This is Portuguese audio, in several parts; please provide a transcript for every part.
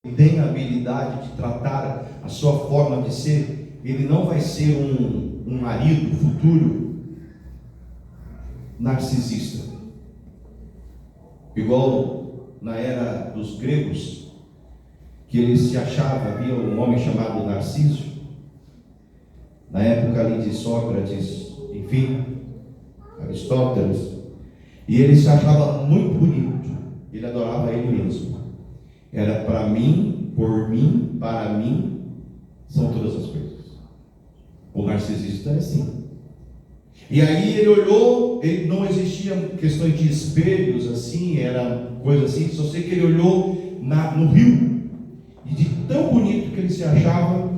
tem a habilidade de tratar a sua forma de ser, ele não vai ser um marido futuro narcisista. Igual na era dos gregos, que ele se achava, havia um homem chamado Narciso, na época ali de Sócrates, enfim, Aristóteles, e ele se achava muito bonito, ele adorava ele mesmo. Era para mim, por mim, para mim, são todas as coisas. O narcisista é assim. E aí ele olhou, ele não existia questões de espelhos assim, era coisa assim, só sei que ele olhou no rio, e de tão bonito que ele se achava,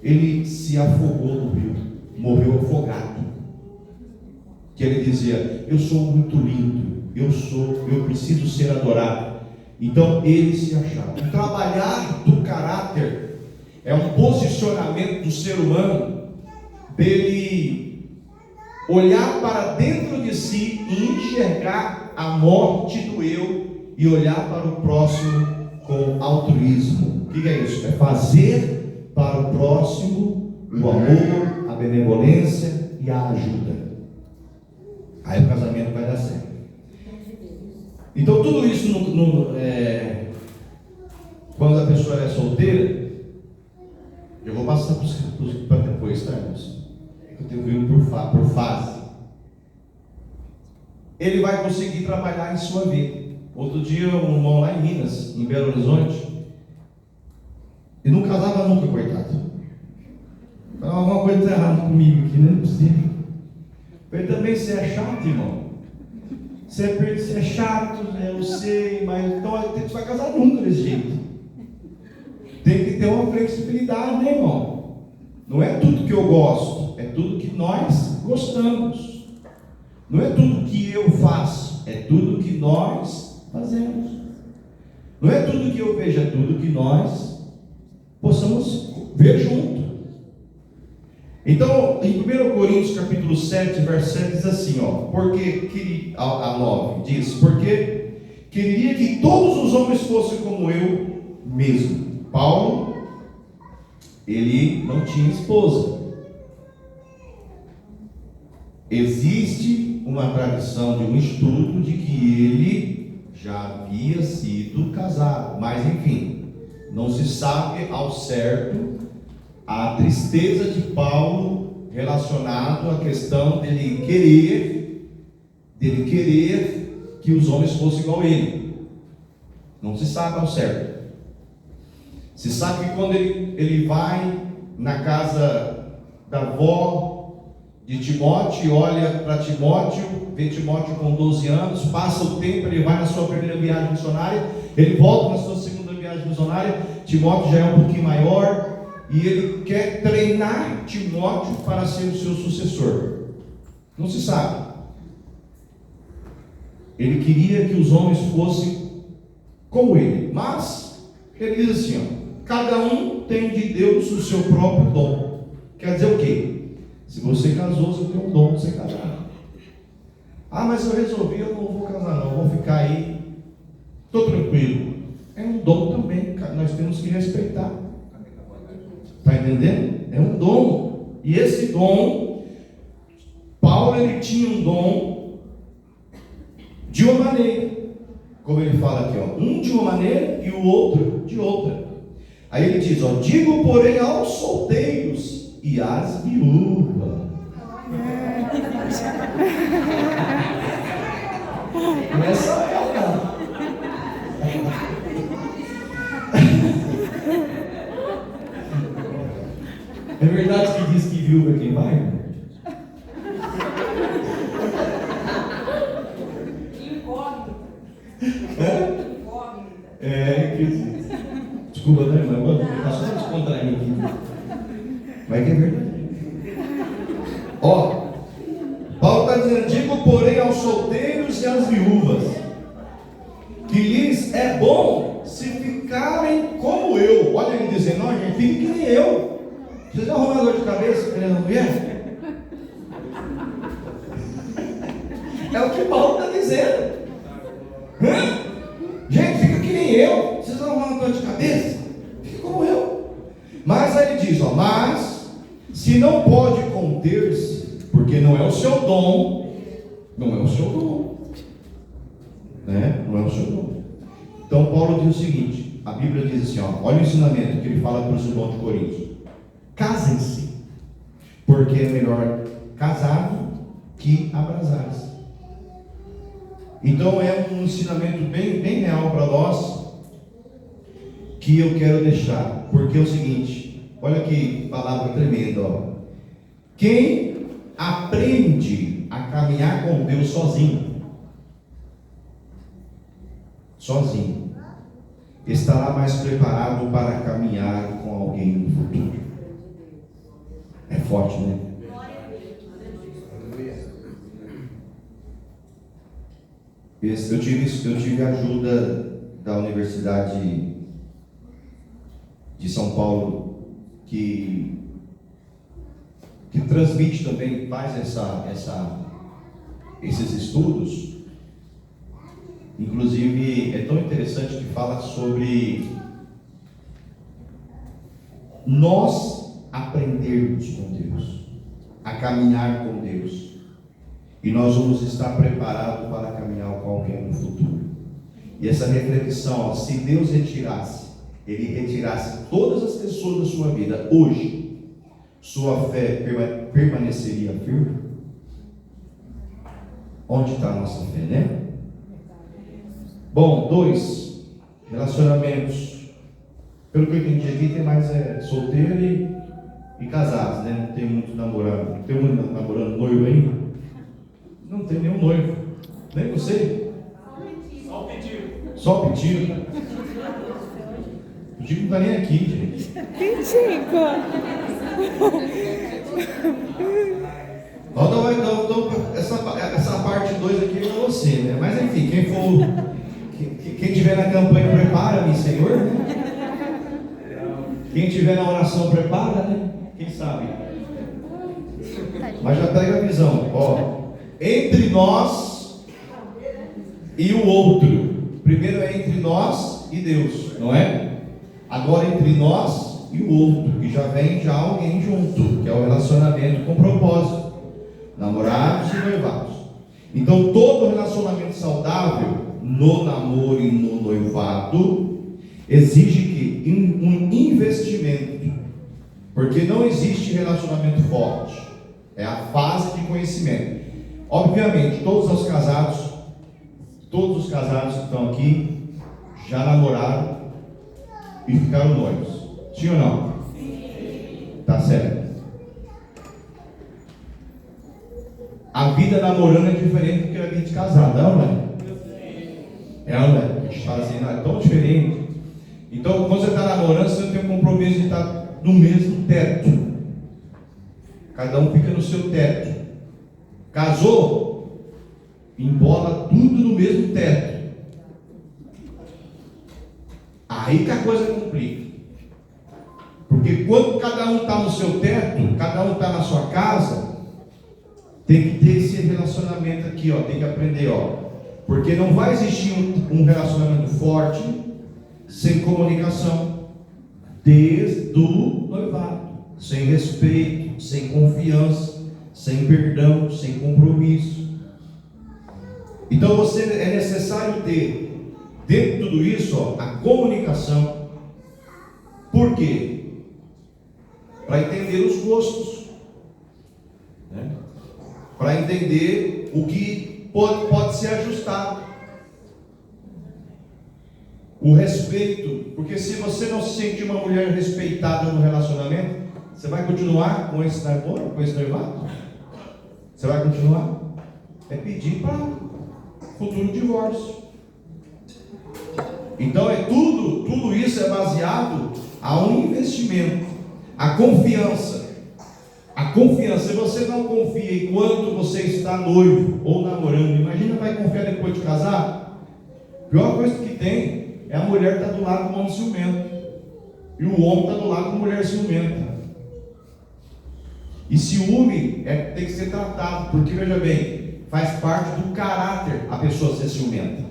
ele se afogou no rio, morreu afogado. Que ele dizia: eu sou muito lindo, eu preciso ser adorado. Então ele se achava. O trabalhar do caráter é um posicionamento do ser humano, dele olhar para dentro de si e enxergar a morte do eu e olhar para o próximo com altruísmo. O que é isso? É fazer para o próximo o amor, a benevolência e a ajuda. Aí o casamento vai dar certo. Então tudo isso quando a pessoa é solteira, eu vou passar para depois, tá, irmãos? Eu tenho que ir por fase. Ele vai conseguir trabalhar em sua vida. Outro dia um irmão lá em Minas, em Belo Horizonte, e não casava nunca, coitado. Falava, alguma coisa está errada comigo aqui, não é possível. Ele também, você é chato, irmão. Você é chato, eu sei, mas então você vai casar nunca desse jeito. Tem que ter uma flexibilidade, né, irmão? Não é tudo que eu gosto, é tudo que nós gostamos. Não é tudo que eu faço, é tudo que nós fazemos. Não é tudo que eu vejo, é tudo que nós possamos ver junto. Então, em 1 Coríntios capítulo 7, verso 7 diz assim, a 9, diz: porque queria que todos os homens fossem como eu mesmo. Paulo, ele não tinha esposa. Existe uma tradição de um estudo de que ele já havia sido casado, mas enfim, não se sabe ao certo a tristeza de Paulo relacionado à questão dele querer que os homens fossem igual a ele. Não se sabe ao certo. Se sabe que quando ele vai na casa da avó de Timóteo, olha para Timóteo, vê Timóteo com 12 anos, passa o tempo, ele vai na sua primeira viagem missionária, ele volta na sua segunda viagem missionária, Timóteo já é um pouquinho maior, e ele quer treinar Timóteo para ser o seu sucessor. Não se sabe. Ele queria que os homens fossem como ele, mas ele diz assim, cada um tem de Deus o seu próprio dom. Quer dizer o quê? Se você casou, você tem um dom de ser casado. Ah, mas eu resolvi, eu não vou casar não, vou ficar aí, estou tranquilo. É um dom também, nós temos que respeitar. Está entendendo? É um dom. E esse dom, Paulo, ele tinha um dom de uma maneira, como ele fala aqui, um de uma maneira e o outro de outra. Aí ele diz, digo porém aos solteiros e às viúvas. Começa a falar. É verdade que diz que viúva é quem vai? Incógnita. Desculpa, né, irmã? Está só descontraindo aqui. Mas que é verdade. Paulo está dizendo, digo porém aos solteiros e às viúvas, que lhes é bom se ficarem como eu. Olha ele dizendo, não, gente, fique que nem eu. Vocês já arrumaram dor de cabeça querendo mulher? É o que Paulo está dizendo. Gente, fica que nem eu. Vocês não arrumaram dor de cabeça, fique como eu. Mas aí ele diz, mas se não pode conter-se, porque não é o seu dom, não é o seu dom, né? Não é o seu dom. Então Paulo diz o seguinte, a Bíblia diz assim, olha o ensinamento que ele fala para os irmãos de Corinto: casem-se, porque é melhor casado que abrasar-se. Então é um ensinamento bem real para nós, que eu quero deixar, porque é o seguinte, olha que palavra tremenda, quem aprende a caminhar com Deus sozinho, estará mais preparado para caminhar com alguém no futuro. É forte, né? Eu tive a ajuda da Universidade de São Paulo, que transmite também, faz esses estudos. Inclusive, é tão interessante que fala sobre nós aprendermos com Deus, a caminhar com Deus. E nós vamos estar preparados para caminhar com alguém no futuro. E essa reflexão, se Deus Ele retirasse todas as pessoas da sua vida hoje, sua fé permaneceria firme? Onde está a nossa fé, né? Bom, 2, relacionamentos. Pelo que eu entendi aqui, tem mais solteiro e casados, né? Não tem muito namorado. Tem muito namorando noivo ainda? Não tem nenhum noivo. Nem você? Só o pedido. Só o pedido? O Dico não está nem aqui, gente. Que Dico? Então, essa parte 2 aqui é para você, né? Mas enfim, quem estiver na campanha, prepara-me, Senhor. Quem estiver na oração, prepara, né? Quem sabe? Mas já pega a visão, entre nós e o outro. Primeiro é entre nós e Deus, não é? Agora entre nós e o outro, que já vem alguém junto, que é o relacionamento com propósito, namorados e noivados. Então todo relacionamento saudável, no namoro e no noivado, exige um investimento, porque não existe relacionamento forte, é a fase de conhecimento. Obviamente, todos os casados que estão aqui já namoraram e ficaram noivos. Sim ou não? Sim. Tá certo. A vida namorando é diferente do que a vida de casado, não é? É ou não é? A gente fala assim, não, é tão diferente. Então, quando você está namorando, você não tem um compromisso de estar no mesmo teto. Cada um fica no seu teto. Casou, embola tudo no mesmo teto. Aí que a coisa complica. Porque quando cada um está no seu teto, cada um está na sua casa, tem que ter esse relacionamento aqui, tem que aprender, porque não vai existir um relacionamento forte sem comunicação, desde o noivado, sem respeito, sem confiança, sem perdão, sem compromisso. Então é necessário ter, dentro de tudo isso, a comunicação. Por quê? Para entender os gostos, né? Para entender o que pode ser ajustado, o respeito, porque se você não se sentir uma mulher respeitada no relacionamento, você vai continuar com esse namoro, com esse noivado? Você vai continuar? É pedir para futuro divórcio. Então tudo isso é baseado a um investimento, a confiança. A confiança, se você não confia enquanto você está noivo ou namorando, imagina, vai confiar depois de casar? A pior coisa que tem é a mulher estar do lado do homem ciumento, e o homem está do lado da mulher ciumenta. E ciúme tem que ser tratado, porque veja bem, faz parte do caráter a pessoa ser ciumenta.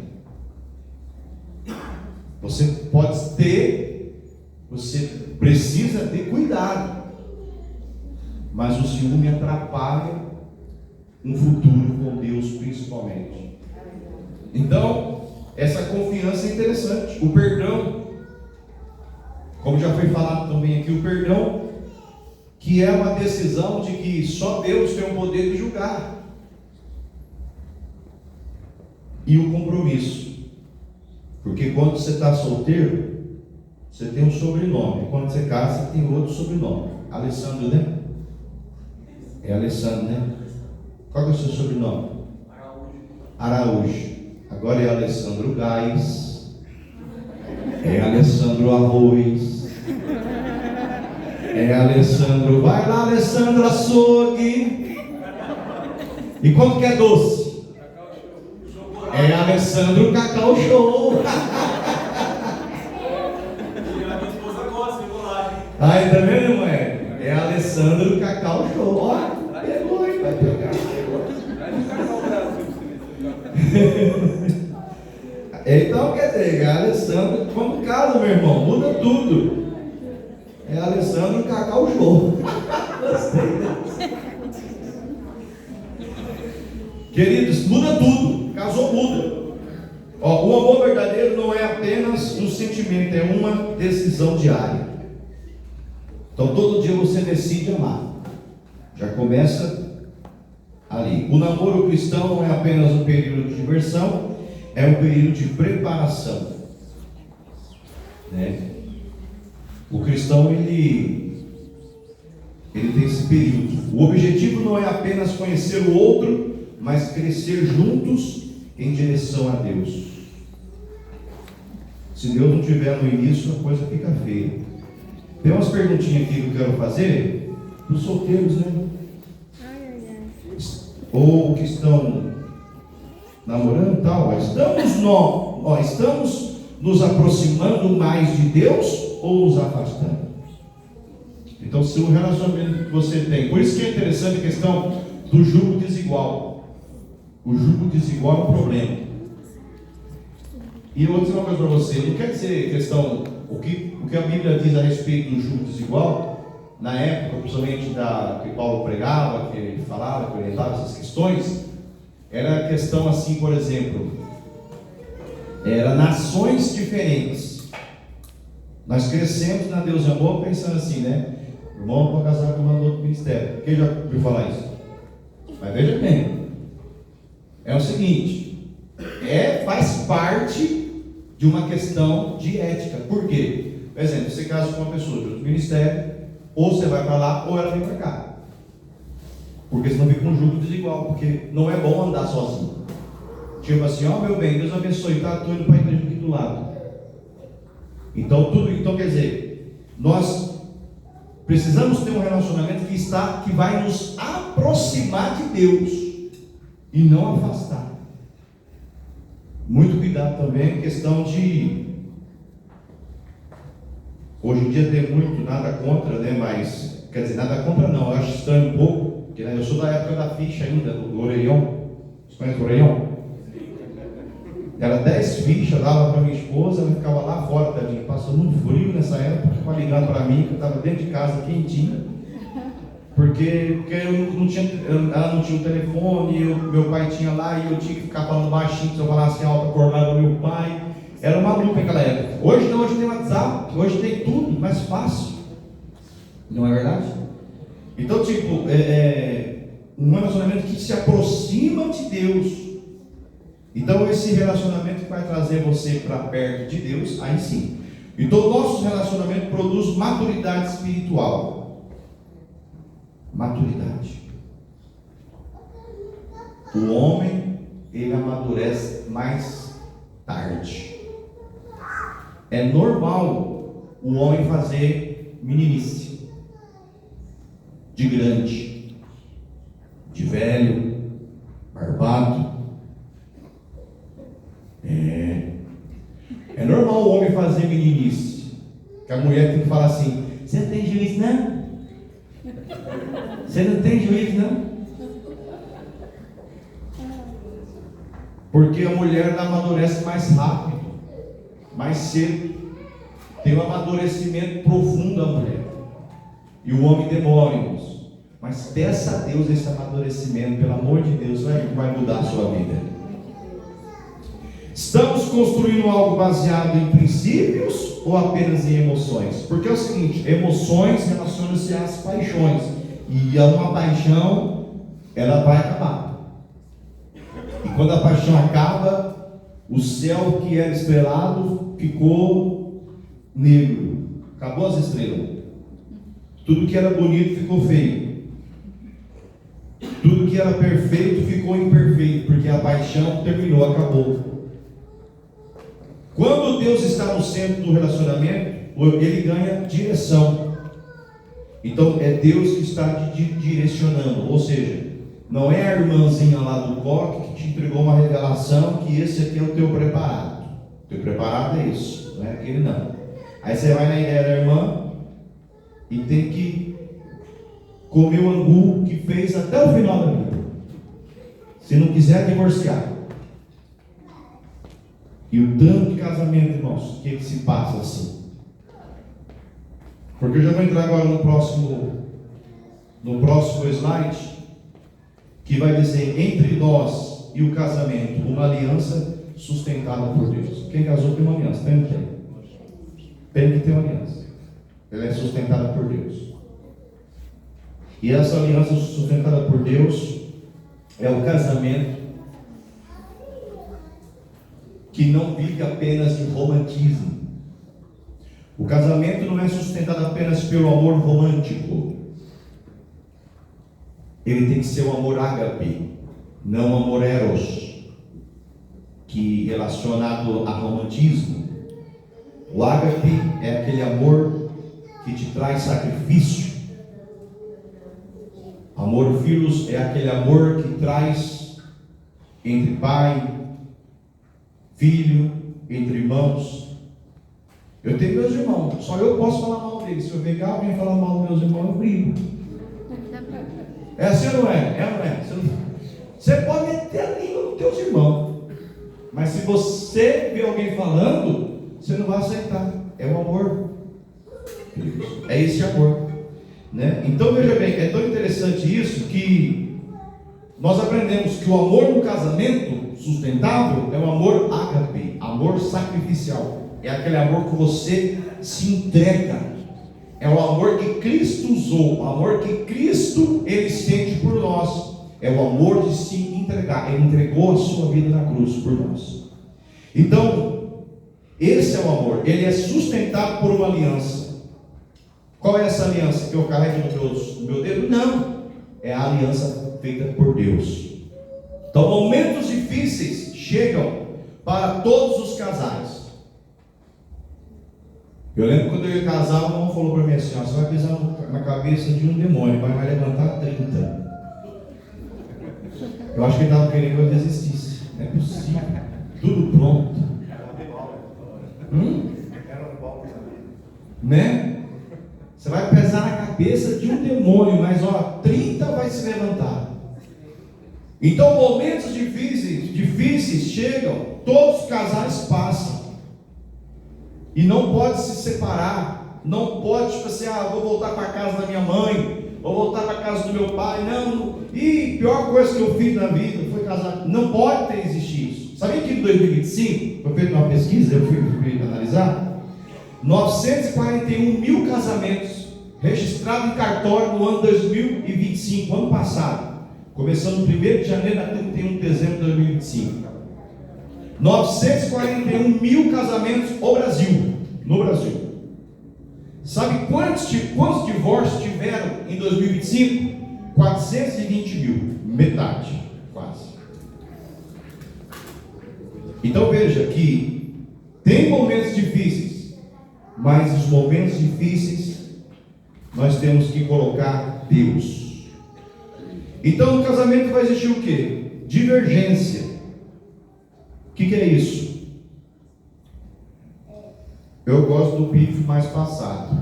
Você pode ter, você precisa ter cuidado, mas o ciúme atrapalha um futuro com Deus principalmente. Então, essa confiança é interessante. O perdão, como já foi falado também aqui, o perdão, que é uma decisão de que só Deus tem o poder de julgar. E o compromisso, porque quando você está solteiro, você tem um sobrenome, quando você casa, você tem outro sobrenome. Alessandro, né? É Alessandro, né? Qual é o seu sobrenome? Araújo. Agora é Alessandro Gás, é Alessandro Arroz, é Alessandro, vai lá Alessandro Açougue. E quando que é doce? É Alessandro Cacau Show. Aí tá vendo, mãe? É Alessandro Cacau Show. Olha, pegou aí, vai pegar. Então, quer dizer, é Alessandro, como casa, meu irmão, muda tudo. É Alessandro Cacau Show. Gostei. Queridos, muda tudo. Casou, muda. Ó, o amor verdadeiro não é apenas um sentimento, é uma decisão diária. Então, todo dia você decide amar. Já começa ali. O namoro cristão não é apenas um período de diversão, é um período de preparação, né? O cristão ele tem esse período. O objetivo não é apenas conhecer o outro, mas crescer juntos em direção a Deus. Se Deus não tiver no início, a coisa fica feia. Tem umas perguntinhas aqui que eu quero fazer para os solteiros, né? Ou que estão namorando e tal. Estamos nos aproximando mais de Deus ou nos afastando? Então, se o relacionamento que você tem, por isso que é interessante a questão do jugo desigual. O jugo desigual é um problema. E eu vou dizer uma coisa para você, não quer dizer questão, o que a Bíblia diz a respeito do jugo desigual, na época, principalmente que Paulo pregava, que ele falava, que orientava essas questões, era a questão assim, por exemplo, era nações diferentes. Nós crescemos na Deus e Amor pensando assim, né? Irmão para casar com uma do outro ministério. Quem já ouviu falar isso? Mas veja bem, é o seguinte, faz parte de uma questão de ética. Por quê? Por exemplo, você casa com uma pessoa de outro ministério, ou você vai para lá, ou ela vem para cá. Porque senão fica um jugo desigual, porque não é bom andar sozinho. Tipo assim, ó meu bem, Deus abençoe, tá? Estou indo para a igreja aqui do lado. Então quer dizer, nós precisamos ter um relacionamento que vai nos aproximar de Deus e não afastar. Muito cuidado também, questão de hoje em dia tem muito, nada contra, né? Mas, quer dizer, nada contra não, eu acho estranho um pouco, porque né, eu sou da época da ficha ainda, do Orelhão. Você conhece o Orelhão? Era 10 fichas, dava para minha esposa, ela ficava lá fora, tadinha, passando um frio nessa época, ficava ligando para mim, que eu estava dentro de casa, quentinho, porque ela não tinha um telefone, meu pai tinha lá, e eu tinha que ficar falando baixinho, se eu falasse alto, acordava meu pai. Era uma luta naquela época. Hoje não, hoje tem WhatsApp, hoje tem tudo, mais fácil. Não é verdade? Então, tipo, um relacionamento que se aproxima de Deus. Então, esse relacionamento que vai trazer você para perto de Deus, aí sim. Então, nosso relacionamento produz maturidade espiritual. Maturidade. O homem, ele amadurece mais tarde. É normal o homem fazer meninice, de grande, de velho, barbado. É normal o homem fazer meninice, que a mulher tem que falar assim: você não tem juízo não? Você não tem juízo não? Porque a mulher amadurece mais rápido. mais cedo, tem um amadurecimento profundo da mulher. E o homem demora, irmãos. Mas peça a Deus esse amadurecimento, pelo amor de Deus, vai mudar a sua vida. Estamos construindo algo baseado em princípios ou apenas em emoções? Porque é o seguinte, emoções relacionam-se às paixões. E uma paixão, ela vai acabar. E quando a paixão acaba, o céu que era estrelado ficou negro. Acabou as estrelas. Tudo que era bonito ficou feio. Tudo que era perfeito ficou imperfeito, porque a paixão terminou, acabou. Quando Deus está no centro do relacionamento, ele ganha direção. Então é Deus que está te direcionando. Ou seja, não é a irmãzinha lá do coque que te entregou uma revelação que esse aqui é o teu preparado. O teu preparado é isso, não é aquele não. Aí você vai na ideia da irmã e tem que comer o angu que fez até o final da vida. Se não quiser divorciar. E o tanto de casamento, irmãos, que se passa assim. Porque eu já vou entrar agora no próximo slide, que vai dizer, entre nós e o casamento, uma aliança sustentada por Deus. Quem casou tem uma aliança, tem que ter. Tem que ter uma aliança. Ela é sustentada por Deus. E essa aliança sustentada por Deus é o casamento que não vive apenas de romantismo. O casamento não é sustentado apenas pelo amor romântico. Ele tem que ser o amor ágape, não o amor eros, que relacionado a romantismo. O ágape é aquele amor que te traz sacrifício. Amor filos é aquele amor que traz entre pai, filho, entre irmãos. Eu tenho meus irmãos, só eu posso falar mal deles. Se eu ver alguém falar mal dos meus irmãos, eu brigo. É assim ou não é? É ou não é? Você pode meter a língua nos teus irmãos, mas se você ver alguém falando, você não vai aceitar. É o amor. É esse amor, né? Então veja bem, é tão interessante isso que nós aprendemos que o amor no casamento sustentável é o amor ágape, amor sacrificial. É aquele amor que você se entrega. É o amor que Cristo usou, o amor que Cristo ele sente por nós. É o amor de se entregar. Ele entregou a sua vida na cruz por nós. Então, esse é o amor. Ele é sustentado por uma aliança. Qual é essa aliança que eu carrego no meu dedo? Não. É a aliança feita por Deus. Então, momentos difíceis chegam para todos os casais. Eu lembro quando eu ia casar, o irmão falou para mim assim: ó, você vai pisar na cabeça de um demônio, vai levantar 30. Eu acho que ele estava querendo que eu desistisse. Não é possível. Tudo pronto. Né? Você vai pesar na cabeça de um demônio, mas ó, 30 vai se levantar. Então momentos difíceis chegam, todos os casais passam. E não pode se separar. Não pode, tipo assim, vou voltar para a casa da minha mãe, vou voltar para a casa do meu pai. Não. E pior coisa que eu fiz na vida foi casar. Não pode ter existido isso. Sabia que em 2025, foi feita uma pesquisa, eu fui analisar, 941 mil casamentos registrados em cartório no ano 2025, ano passado, começando no 1º de janeiro a 31 de dezembro de 2025. 941 mil casamentos no Brasil. Sabe quantos divórcios tiveram em 2025? 420 mil, metade, quase. Então veja que tem momentos difíceis, mas os momentos difíceis nós temos que colocar Deus. Então no casamento vai existir o quê? Divergência. O que é isso? Eu gosto do bife mais passado.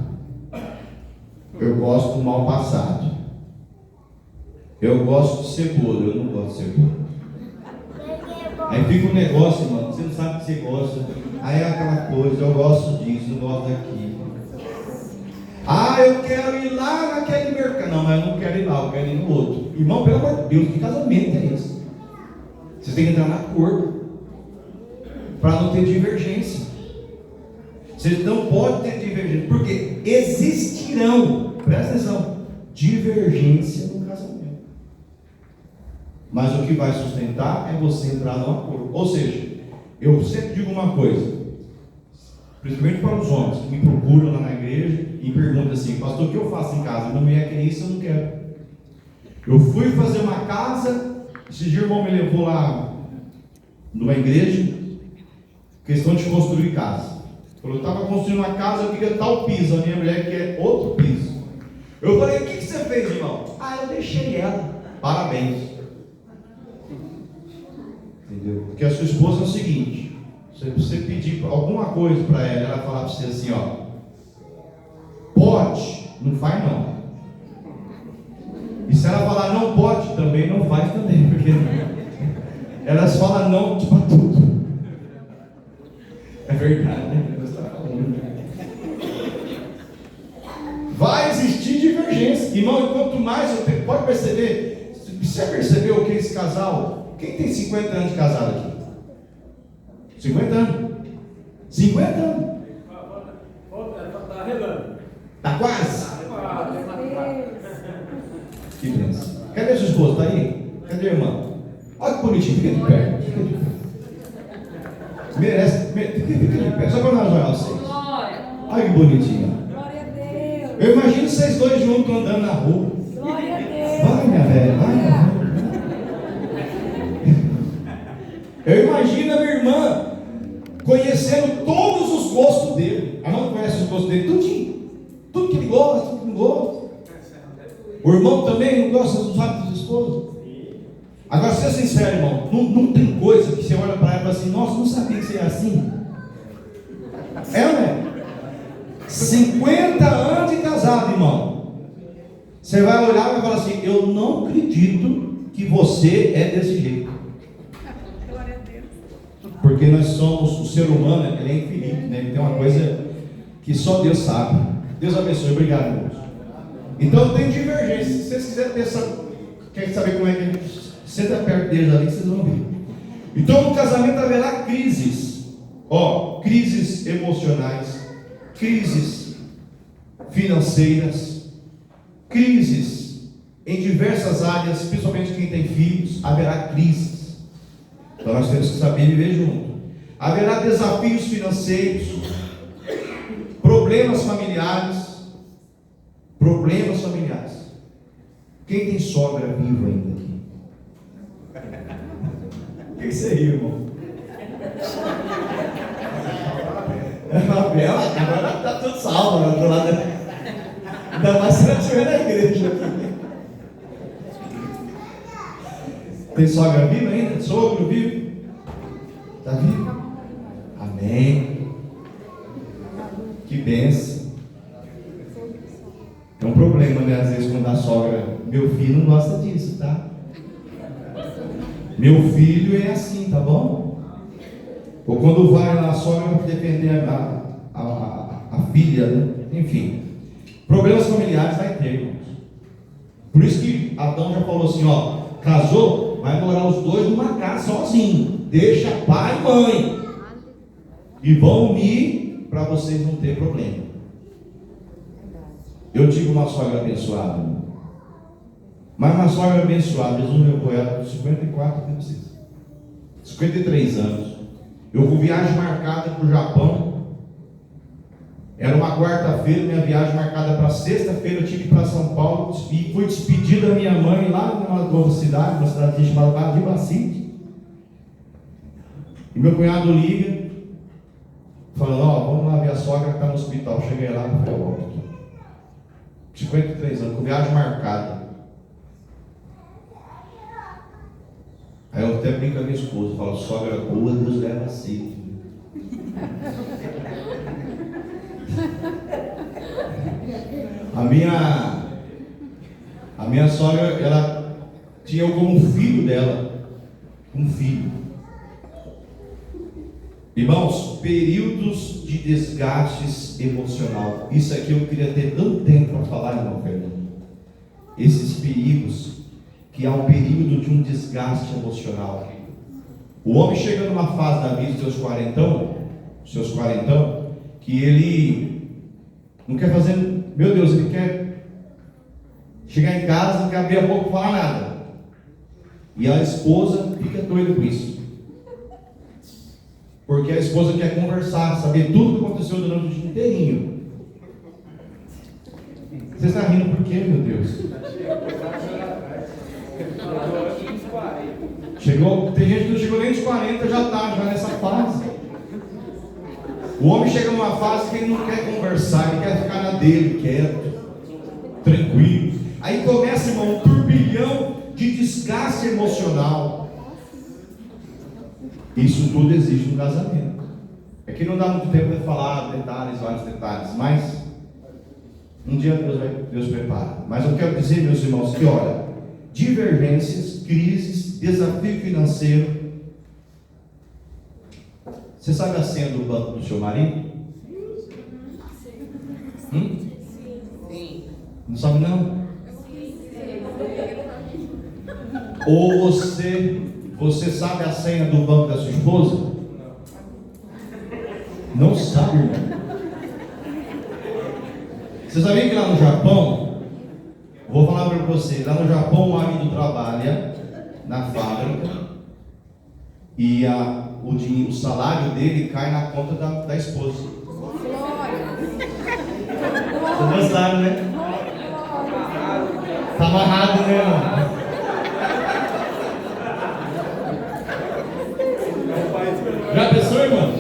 Eu gosto do mal passado. Eu gosto de cebola, eu não gosto de cebola. Aí fica um negócio, mano. você não sabe o que você gosta. Aí é aquela coisa, eu gosto disso, eu gosto daquilo. Ah, eu quero ir lá naquele mercado. Não, mas eu não quero ir lá, eu quero ir no outro. Irmão, pelo amor de Deus, que casamento é esse? Vocês têm que entrar na acordo para não ter divergência. Vocês não podem ter divergência, porque existirão, presta atenção, divergência no casamento. Mas o que vai sustentar é você entrar no acordo. Ou seja, eu sempre digo uma coisa, principalmente para os homens que me procuram lá na igreja e perguntam assim: pastor, o que eu faço em casa? Minha mulher quer isso, eu não quero. Eu fui fazer uma casa, esse dia o irmão me levou lá numa igreja, questão de construir casa. Eu estava construindo uma casa, eu queria tal piso, a minha mulher quer outro piso. Eu falei: o que você fez, irmão? Ah, eu deixei ela. Parabéns. Entendeu? Porque a sua esposa é o seguinte: se você pedir alguma coisa para ela, ela falar para você assim, ó, pode, não faz não. E se ela falar não pode, também não faz também, porque elas falam não para tudo. É verdade, né? Vai existir divergência, irmão, e quanto mais você pode perceber, você percebeu que esse casal, quem tem 50 anos de casado aqui? 50 anos? 50 anos? Está arredando. Está quase? Que bênção. Cadê sua esposa? Está aí? Cadê a irmã? Olha que bonitinho, fica de pé. Fica de pé. Merece, fica de pé, só para nós olhar vocês. Olha que bonitinho. Glória a Deus. Eu imagino vocês dois juntos andando na rua. Glória a Deus. Vai, minha velha, vai, minha velha. Eu imagino a minha irmã conhecendo todos os gostos dele. A não conhece os gostos dele, tudinho. Tudo que ele gosta, tudo que não gosta. O irmão também não gosta dos hábitos da esposa. Agora, seja sincero, irmão, não tem coisa que você olha para ela e fala assim: nossa, não sabia que você é assim. É, né? 50 anos de casado, irmão. Você vai olhar e vai falar assim: eu não acredito que você é desse jeito. Glória a Deus. Porque nós somos, o ser humano, ele é infinito, né? Ele tem uma coisa que só Deus sabe. Deus abençoe, obrigado, irmãos. Então tem divergência. Se vocês quiserem ter essa, quer saber como é que a gente senta perto deles ali, vocês vão ver. Então no casamento haverá crises. Crises emocionais, crises financeiras, crises em diversas áreas, principalmente quem tem filhos, haverá crises. Então nós temos que saber viver junto. Haverá desafios financeiros, problemas familiares. Problemas familiares. Quem tem sogra viva ainda aqui? O que você riu, irmão? Agora está tudo salvo, né? Do lado. Ainda mais se ela estiver na igreja aqui. Tem sogra viva ainda? Sogro vivo? Está vivo? Amém. Que bênção. É um problema, né? Às vezes quando a sogra, meu filho não gosta disso, tá? Meu filho é assim, tá bom? Ou quando vai lá a sogra para defender a filha, né? Enfim, problemas familiares vai ter, irmãos. Por isso que Adão já falou assim, casou, vai morar os dois numa casa sozinho, deixa pai e mãe, e vão unir para vocês não ter problema. Eu tive uma sogra abençoada, irmão. Mas uma sogra abençoada, Jesus me levou ela com 53 anos. Eu com viagem marcada para o Japão. Era uma quarta-feira, minha viagem marcada para sexta-feira. Eu tive que ir para São Paulo e fui despedido da minha mãe lá numa cidade, uma cidade chamada Badibacite. E meu cunhado liga, falando: vamos lá ver a sogra que está no hospital. Cheguei lá e falei: volto aqui. 53 anos, com viagem marcada. Aí eu até brinco com a minha esposa, falo: sogra boa, Deus leva assim. A minha sogra, ela tinha eu como filho dela, um filho. Irmãos, períodos de desgastes emocional. Isso aqui eu queria ter tanto tempo para falar, irmão Fernando. Esses perigos, que há um período de um desgaste emocional. O homem chega numa fase da vida, seus quarentão, que ele não quer fazer, meu Deus, ele quer chegar em casa, não quer abrir a boca e falar nada. E a esposa fica doida com isso. Porque a esposa quer conversar, saber tudo que aconteceu durante o dia inteirinho. Você está rindo por quê, meu Deus? Tem gente que não chegou nem dos 40, já está nessa fase. O homem chega numa fase que ele não quer conversar, ele quer ficar na dele, quieto, tranquilo. Aí começa, irmão, um turbilhão de desgaste emocional. Isso tudo existe no casamento. É que não dá muito tempo de falar detalhes, vários detalhes, mas um dia Deus prepara. Mas eu quero dizer, meus irmãos, que olha, divergências, crises, desafio financeiro. Você sabe a senha do banco do seu marido? Não sabe não? Ou você sabe a senha do banco da sua esposa? Não sabe, irmão. Você sabia que lá no Japão, vou falar para você, lá no Japão o marido trabalha na fábrica e o salário dele cai na conta da esposa. Vocês gostaram, né? Tá amarrado, né, irmão? Já pensou, irmão?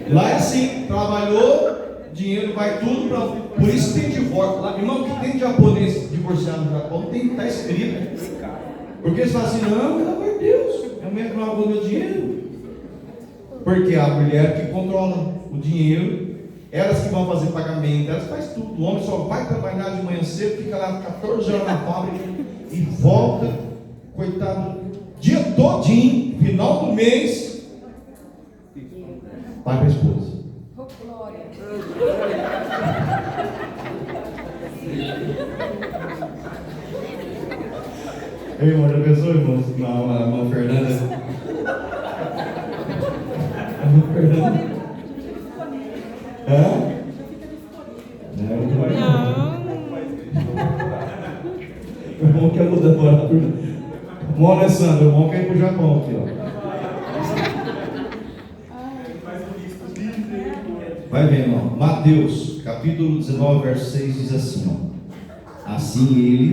Lá é assim, trabalhou, dinheiro vai tudo para. Por isso tem divórcio. Lá, irmão, que tem japonês divorciado no Japão, tem que estar escrito. Porque eles falam assim, não, pelo amor de Deus, a mulher que não lavou meu dinheiro. Porque a mulher que controla o dinheiro, elas que vão fazer pagamento, elas fazem tudo. O homem só vai trabalhar de manhã cedo, fica lá 14 horas na fábrica e volta, coitado, dia todinho, final do mês, vai para a esposa. Ei, irmão, já pensou, irmão? A irmã Fernanda. A irmã Fernanda. Hã? Não. O irmão quer mudar agora. O irmão Alessandro, o irmão quer ir para o Japão aqui, ó. Vai ver, irmão. Mateus, capítulo 19, verso 6 diz assim, ó. Assim eles